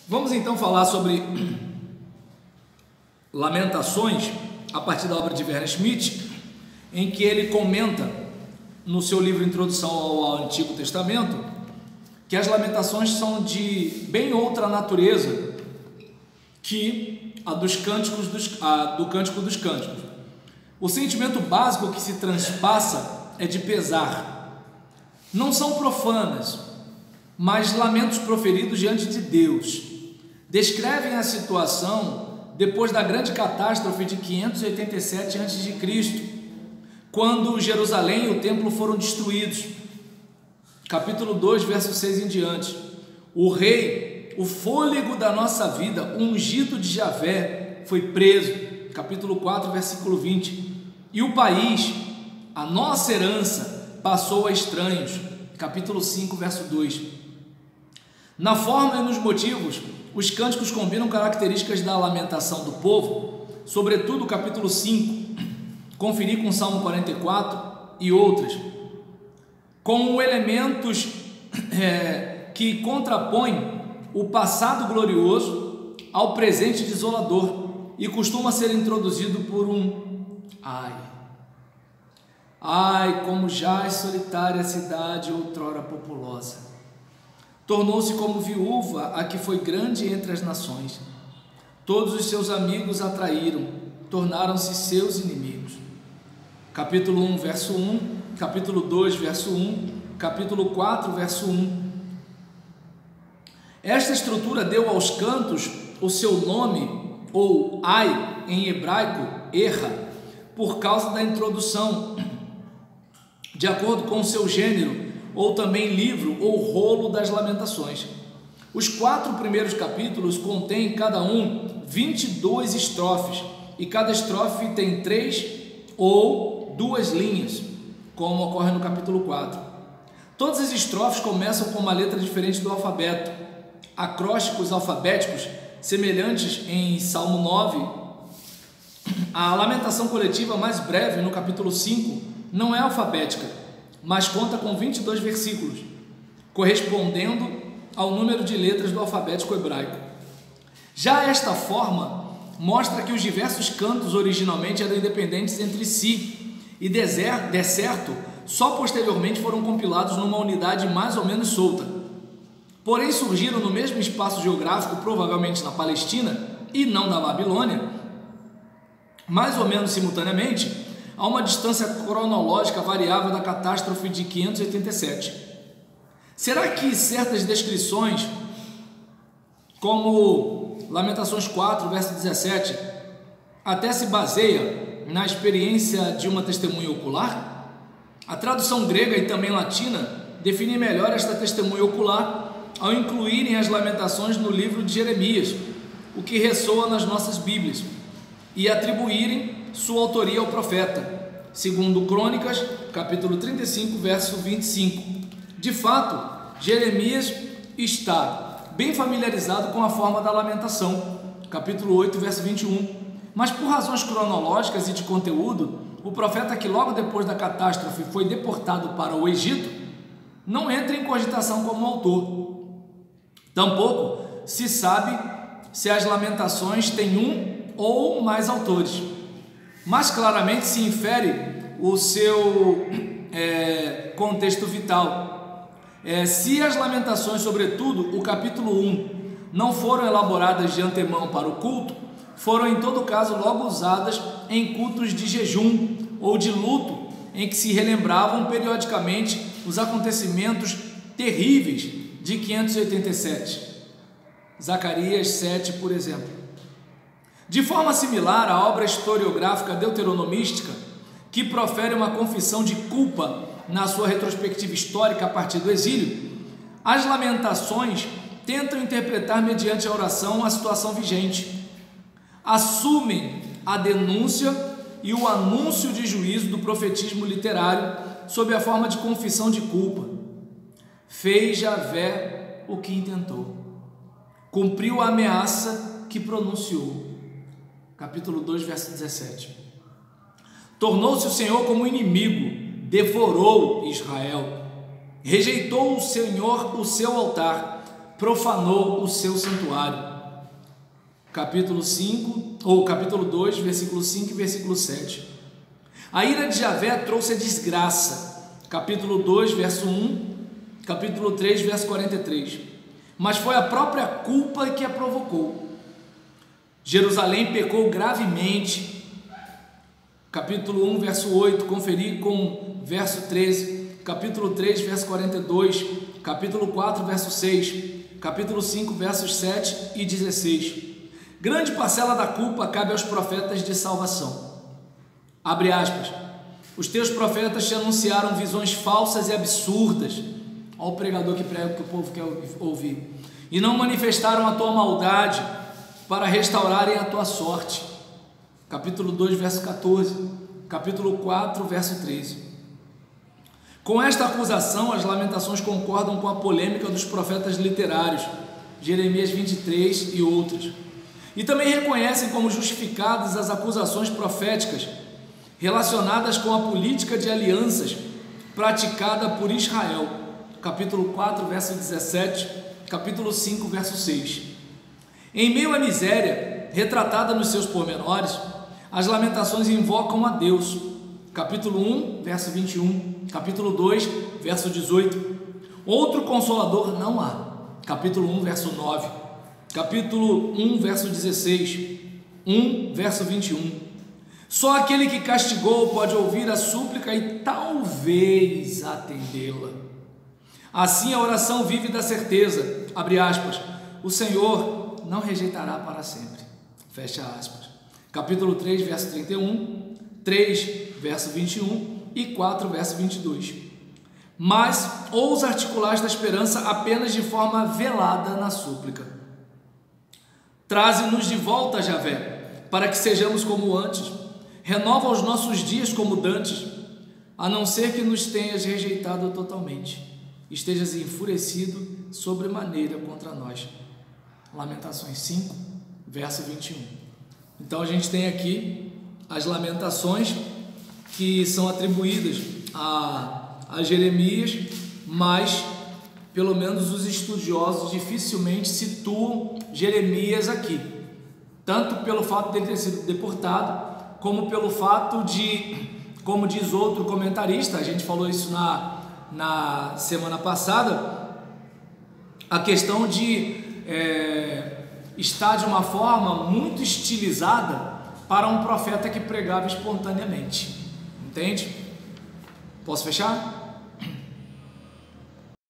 Vamos então falar sobre Lamentações a partir da obra de Werner Schmidt, em que ele comenta no seu livro Introdução ao Antigo Testamento que as lamentações são de bem outra natureza que a do Cântico dos Cânticos. O sentimento básico que se transpassa é de pesar. Não são profanas, mas lamentos proferidos diante de Deus. Descrevem a situação depois da grande catástrofe de 587 a.C., quando Jerusalém e o templo foram destruídos. Capítulo 2, verso 6 em diante. O rei, o fôlego da nossa vida, o ungido de Javé, foi preso. Capítulo 4, versículo 20. E o país, a nossa herança, passou a estranhos. Capítulo 5, verso 2. Na forma e nos motivos, os cânticos combinam características da lamentação do povo, sobretudo o capítulo 5, conferir com o Salmo 44 e outras, com elementos que contrapõem o passado glorioso ao presente desolador, e costuma ser introduzido por um ai. Ai, como jaz solitária a cidade outrora populosa. Tornou-se como viúva a que foi grande entre as nações. Todos os seus amigos a traíram, tornaram-se seus inimigos. Capítulo 1, verso 1, capítulo 2, verso 1, capítulo 4, verso 1. Esta estrutura deu aos cantos o seu nome, ou ai, em hebraico, erra, por causa da introdução, de acordo com o seu gênero, ou também livro ou rolo das lamentações. Os 4 primeiros capítulos contêm cada um 22 estrofes, e cada estrofe tem 3 ou 2 linhas, como ocorre no capítulo 4. Todas as estrofes começam com uma letra diferente do alfabeto, acrósticos alfabéticos semelhantes em Salmo 9. A lamentação coletiva mais breve, no capítulo 5, não é alfabética, mas conta com 22 versículos, correspondendo ao número de letras do alfabeto hebraico. Já esta forma mostra que os diversos cantos originalmente eram independentes entre si e, de certo, só posteriormente foram compilados numa unidade mais ou menos solta. Porém, surgiram no mesmo espaço geográfico, provavelmente na Palestina e não na Babilônia, mais ou menos simultaneamente, a uma distância cronológica variável da catástrofe de 587. Será que certas descrições, como Lamentações 4, verso 17, até se baseia na experiência de uma testemunha ocular? A tradução grega e também latina define melhor esta testemunha ocular ao incluírem as lamentações no livro de Jeremias, o que ressoa nas nossas Bíblias, e atribuírem sua autoria ao profeta, segundo Crônicas, capítulo 35, verso 25. De fato, Jeremias está bem familiarizado com a forma da lamentação, capítulo 8, verso 21, mas por razões cronológicas e de conteúdo, o profeta que logo depois da catástrofe foi deportado para o Egito, não entra em cogitação como autor. Tampouco se sabe se as lamentações têm um ou mais autores, mas claramente se infere o seu contexto vital. Se as lamentações, sobretudo o capítulo 1, não foram elaboradas de antemão para o culto, foram em todo caso logo usadas em cultos de jejum ou de luto, em que se relembravam periodicamente os acontecimentos terríveis de 587. Zacarias 7, por exemplo. De forma similar, a obra historiográfica deuteronomística, que profere uma confissão de culpa na sua retrospectiva histórica a partir do exílio, as lamentações tentam interpretar mediante a oração a situação vigente. Assumem a denúncia e o anúncio de juízo do profetismo literário sob a forma de confissão de culpa. Fez Javé o que intentou, cumpriu a ameaça que pronunciou. Capítulo 2, verso 17. Tornou-se o Senhor como inimigo, devorou Israel. Rejeitou o Senhor o seu altar, profanou o seu santuário. Capítulo 5, ou capítulo 2, versículo 5 e versículo 7. A ira de Javé trouxe a desgraça. Capítulo 2, verso 1, capítulo 3, verso 43. Mas foi a própria culpa que a provocou. Jerusalém pecou gravemente. Capítulo 1, verso 8, conferi com verso 13. Capítulo 3, verso 42. Capítulo 4, verso 6. Capítulo 5, versos 7 e 16. Grande parcela da culpa cabe aos profetas de salvação. Abre aspas. Os teus profetas te anunciaram visões falsas e absurdas. Olha o pregador que prega o que o povo quer ouvir. E não manifestaram a tua maldade para restaurarem a tua sorte. Capítulo 2, verso 14. Capítulo 4, verso 13. Com esta acusação, as Lamentações concordam com a polêmica dos profetas literários, Jeremias 23 e outros. E também reconhecem como justificadas as acusações proféticas relacionadas com a política de alianças praticada por Israel. Capítulo 4, verso 17, capítulo 5, verso 6. Em meio à miséria, retratada nos seus pormenores, as Lamentações invocam a Deus. Capítulo 1, verso 21, capítulo 2, verso 18. Outro consolador não há. Capítulo 1, verso 9, capítulo 1, verso 16, 1, verso 21. Só aquele que castigou pode ouvir a súplica e talvez atendê-la. Assim a oração vive da certeza, abre aspas, o Senhor não rejeitará para sempre, fecha aspas. Capítulo 3, verso 31, 3, verso 21 e 4, verso 22. Mas ousa articular esta esperança apenas de forma velada na súplica. Traze-nos de volta, Javé, para que sejamos como antes. Renova os nossos dias como dantes, a não ser que nos tenhas rejeitado totalmente, estejas enfurecido sobremaneira contra nós. Lamentações 5, verso 21. Então a gente tem aqui as lamentações que são atribuídas a Jeremias, mas pelo menos os estudiosos dificilmente situam Jeremias aqui, tanto pelo fato de ele ter sido deportado, como pelo fato de, como diz outro comentarista, a gente falou isso na semana passada, a questão de estar de uma forma muito estilizada para um profeta que pregava espontaneamente, entende? Posso fechar?